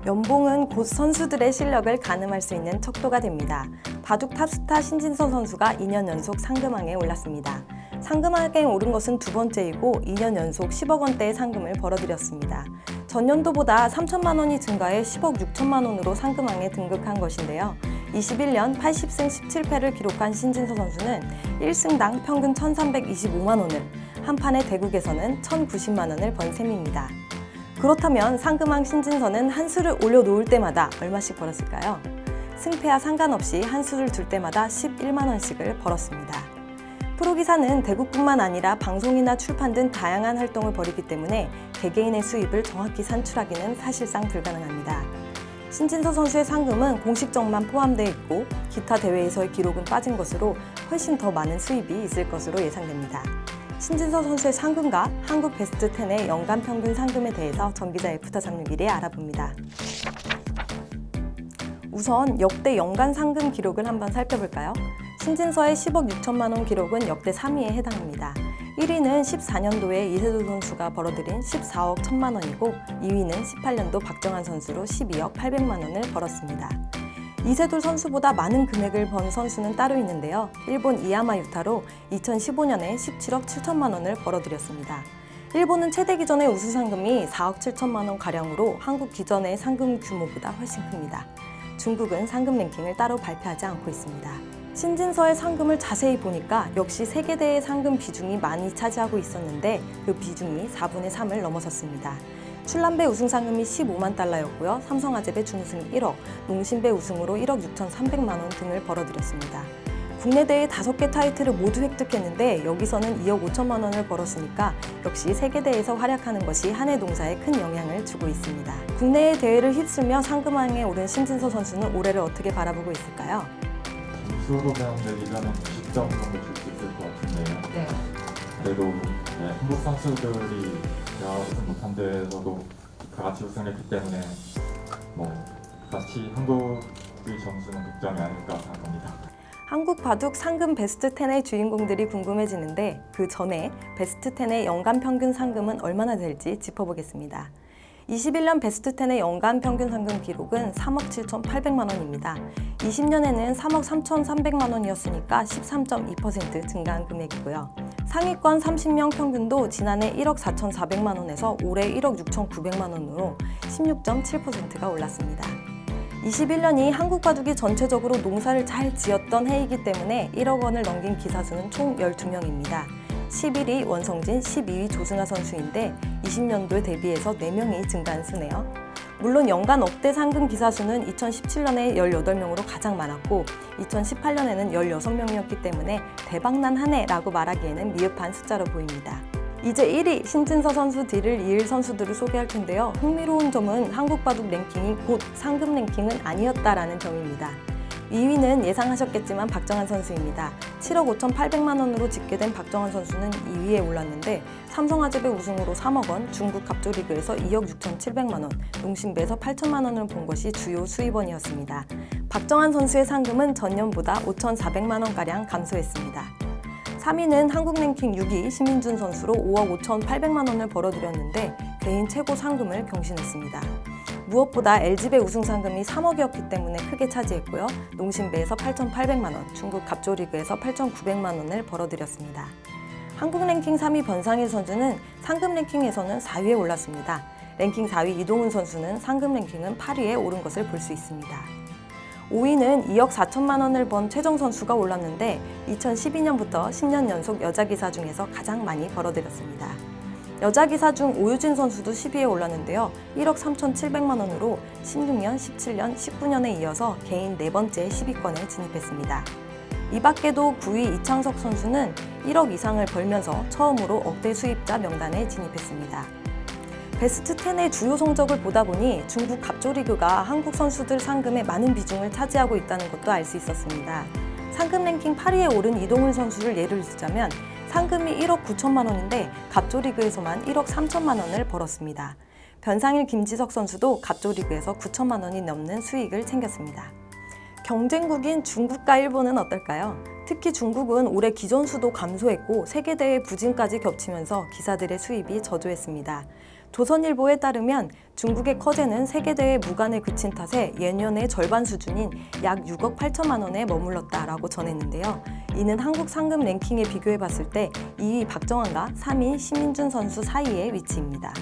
연봉은 곧 선수들의 실력을 가늠할 수 있는 척도가 됩니다. 바둑 탑스타 신진서 선수가 2년 연속 상금왕에 올랐습니다. 상금왕에 오른 것은 두 번째이고 2년 연속 10억 원대의 상금을 벌어들였습니다. 전년도보다 3천만 원이 증가해 10억 6천만 원으로 상금왕에 등극한 것인데요. 21년 80승 17패를 기록한 신진서 선수는 1승당 평균 1,325만 원을, 한 판의 대국에서는 1,090만 원을 번 셈입니다. 그렇다면 상금왕 신진서는 한 수를 올려놓을 때마다 얼마씩 벌었을까요? 승패와 상관없이 한 수를 둘 때마다 11만 원씩을 벌었습니다. 프로기사는 대국뿐만 아니라 방송이나 출판 등 다양한 활동을 벌이기 때문에 개개인의 수입을 정확히 산출하기는 사실상 불가능합니다. 신진서 선수의 상금은 공식적만 포함되어 있고 기타 대회에서의 기록은 빠진 것으로 훨씬 더 많은 수입이 있을 것으로 예상됩니다. 신진서 선수의 상금과 한국 베스트 10의 연간 평균 상금에 대해서 전기자 애프터 361이 알아봅니다. 우선 역대 연간 상금 기록을 한번 살펴볼까요? 신진서의 10억 6천만 원 기록은 역대 3위에 해당합니다. 1위는 14년도에 이세돌 선수가 벌어들인 14억 1천만 원이고 2위는 18년도 박정환 선수로 12억 800만 원을 벌었습니다. 이세돌 선수보다 많은 금액을 번 선수는 따로 있는데요. 일본 이야마 유타로 2015년에 17억 7천만 원을 벌어들였습니다. 일본은 최대 기전의 우수 상금이 4억 7천만 원 가량으로 한국 기전의 상금 규모보다 훨씬 큽니다. 중국은 상금 랭킹을 따로 발표하지 않고 있습니다. 신진서의 상금을 자세히 보니까 역시 세계대회 상금 비중이 많이 차지하고 있었는데 그 비중이 4분의 3을 넘어섰습니다. 출란배 우승 상금이 15만 달러였고요. 삼성아재배 준우승이 1억, 농심배 우승으로 1억 6,300만 원 등을 벌어들였습니다. 국내 대회 5개 타이틀을 모두 획득했는데 여기서는 2억 5천만 원을 벌었으니까 역시 세계대회에서 활약하는 것이 한해 농사에 큰 영향을 주고 있습니다. 국내의 대회를 휩쓸며 상금왕에 오른 신진서 선수는 올해를 어떻게 바라보고 있을까요? 점수로 내기가는 90점 정도 줄 수 있을 것 같은데요. 네. 그래도 한국 선수들이 우승 못한 데에서도 다 같이 우승했기 때문에 같이 한국의 점수는 득점이 아닐까 생각합니다. 한국 바둑 상금 베스트 10의 주인공들이 궁금해지는데 그 전에 베스트 10의 연간 평균 상금은 얼마나 될지 짚어보겠습니다. 21년 베스트 10의 연간 평균 상금 기록은 3억 7,800만 원입니다. 20년에는 3억 3,300만 원이었으니까 13.2% 증가한 금액이고요. 상위권 30명 평균도 지난해 1억 4,400만 원에서 올해 1억 6,900만 원으로 16.7%가 올랐습니다. 21년이 한국 바둑이 전체적으로 농사를 잘 지었던 해이기 때문에 1억 원을 넘긴 기사수는 총 12명입니다. 11위 원성진, 12위 조승아 선수인데 20년도에 대비해서 4명이 증가한 수네요. 물론 연간 억대 상금 기사수는 2017년에 18명으로 가장 많았고 2018년에는 16명이었기 때문에 대박난 한 해라고 말하기에는 미흡한 숫자로 보입니다. 이제 1위 신진서 선수 뒤를 이을 선수들을 소개할 텐데요. 흥미로운 점은 한국 바둑 랭킹이 곧 상금 랭킹은 아니었다라는 점입니다. 2위는 예상하셨겠지만 박정환 선수입니다. 7억 5,800만 원으로 집계된 박정환 선수는 2위에 올랐는데 삼성아재배 우승으로 3억 원, 중국 갑조리그에서 2억 6,700만 원, 농심배에서 8천만 원을 본 것이 주요 수입원이었습니다. 박정환 선수의 상금은 전년보다 5,400만 원가량 감소했습니다. 3위는 한국 랭킹 6위 심인준 선수로 5억 5,800만 원을 벌어들였는데 개인 최고 상금을 경신했습니다. 무엇보다 LG배 우승 상금이 3억이었기 때문에 크게 차지했고요. 농심배에서 8,800만 원, 중국 갑조리그에서 8,900만 원을 벌어들였습니다. 한국 랭킹 3위 변상일 선수는 상금 랭킹에서는 4위에 올랐습니다. 랭킹 4위 이동훈 선수는 상금 랭킹은 8위에 오른 것을 볼 수 있습니다. 5위는 2억 4천만 원을 번 최정 선수가 올랐는데 2012년부터 10년 연속 여자 기사 중에서 가장 많이 벌어들였습니다. 여자 기사 중 오유진 선수도 10위에 올랐는데요. 1억 3,700만 원으로 16년, 17년, 19년에 이어서 개인 4번째 10위권에 진입했습니다. 이 밖에도 9위 이창석 선수는 1억 이상을 벌면서 처음으로 억대 수입자 명단에 진입했습니다. 베스트 10의 주요 성적을 보다 보니 중국 갑조리그가 한국 선수들 상금의 많은 비중을 차지하고 있다는 것도 알 수 있었습니다. 상금 랭킹 8위에 오른 이동훈 선수를 예를 들자면 상금이 1억 9천만 원인데 갑조리그에서만 1억 3천만 원을 벌었습니다. 변상일 김지석 선수도 갑조리그에서 9천만 원이 넘는 수익을 챙겼습니다. 경쟁국인 중국과 일본은 어떨까요? 특히 중국은 올해 기존수도 감소했고 세계대회 부진까지 겹치면서 기사들의 수입이 저조했습니다. 조선일보에 따르면 중국의 커제는 세계대회 무관에 그친 탓에 예년의 절반 수준인 약 6억 8천만 원에 머물렀다라고 전했는데요. 이는 한국 상금 랭킹에 비교해 봤을 때 2위 박정환과 3위 신민준 선수 사이의 위치입니다.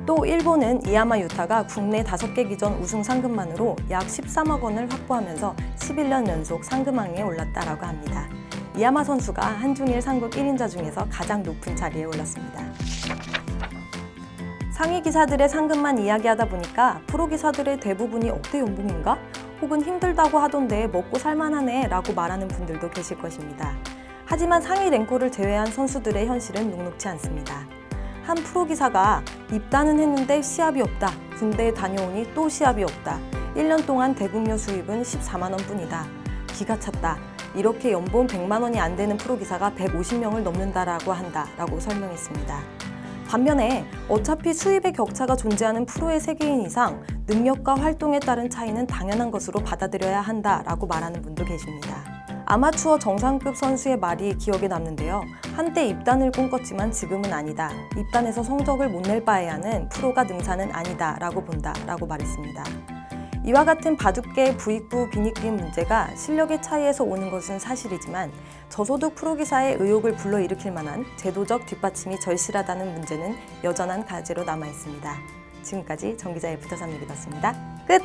또 일본은 이야마 유타가 국내 5개 기전 우승 상금만으로 약 13억 원을 확보하면서 11년 연속 상금왕에 올랐다라고 합니다. 이야마 선수가 한중일 상국 1인자 중에서 가장 높은 자리에 올랐습니다. 상위 기사들의 상금만 이야기하다 보니까 프로 기사들의 대부분이 억대 연봉인가? 혹은 힘들다고 하던데 먹고 살만하네 라고 말하는 분들도 계실 것입니다. 하지만 상위 랭커를 제외한 선수들의 현실은 녹록지 않습니다. 한 프로 기사가 입단은 했는데 시합이 없다. 군대에 다녀오니 또 시합이 없다. 1년 동안 대국료 수입은 14만 원 뿐이다. 기가 찼다. 이렇게 연봉 100만 원이 안 되는 프로 기사가 150명을 넘는다라고 한다라고 설명했습니다. 반면에 어차피 수입의 격차가 존재하는 프로의 세계인 이상 능력과 활동에 따른 차이는 당연한 것으로 받아들여야 한다라고 말하는 분도 계십니다. 아마추어 정상급 선수의 말이 기억에 남는데요. 한때 입단을 꿈꿨지만 지금은 아니다. 입단해서 성적을 못 낼 바에야는 프로가 능사는 아니다 라고 본다 라고 말했습니다. 이와 같은 바둑계의 부익부 빈익빈 문제가 실력의 차이에서 오는 것은 사실이지만 저소득 프로기사의 의혹을 불러일으킬 만한 제도적 뒷받침이 절실하다는 문제는 여전한 과제로 남아있습니다. 지금까지 정기자 F3 얘기였습니다. 끝!